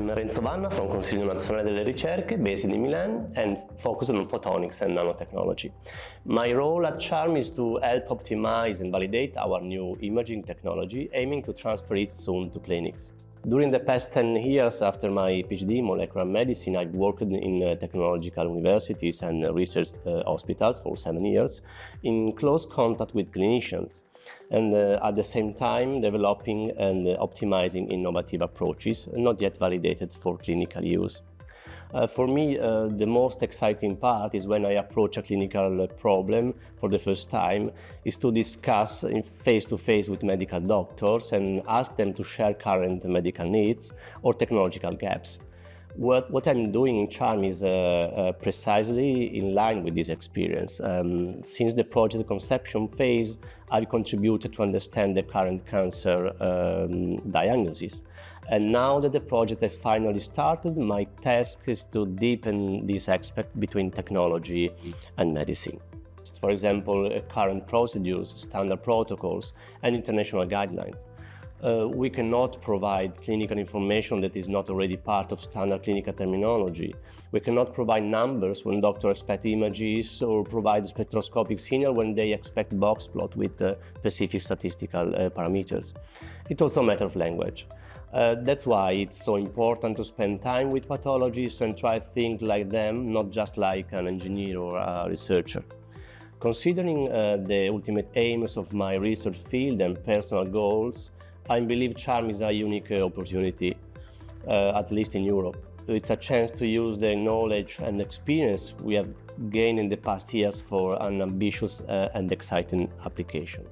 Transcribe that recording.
I'm Renzo Vanna from Consiglio Nazionale delle Ricerche, based in Milan and focused on photonics and nanotechnology. My role at CHARM is to help optimize and validate our new imaging technology, aiming to transfer it soon to clinics. During the past 10 years after my PhD in molecular medicine, I've worked in technological universities and research hospitals for 7 years in close contact with clinicians, and at the same time developing and optimizing innovative approaches not yet validated for clinical use. For me, the most exciting part is when I approach a clinical problem for the first time, is to discuss face-to-face with medical doctors and ask them to share current medical needs or technological gaps. What I'm doing in CHARM is precisely in line with this experience. Since the project conception phase, I've contributed to understand the current cancer diagnosis. And now that the project has finally started, my task is to deepen this aspect between technology and medicine. For example, current procedures, standard protocols, and international guidelines. We cannot provide clinical information that is not already part of standard clinical terminology. We cannot provide numbers when doctors expect images or provide spectroscopic signal when they expect box plot with specific statistical parameters. It's also a matter of language. That's why it's so important to spend time with pathologists and try to think like them, not just like an engineer or a researcher. Considering the ultimate aims of my research field and personal goals, I believe CHARM is a unique opportunity, at least in Europe. It's a chance to use the knowledge and experience we have gained in the past years for an ambitious and exciting application.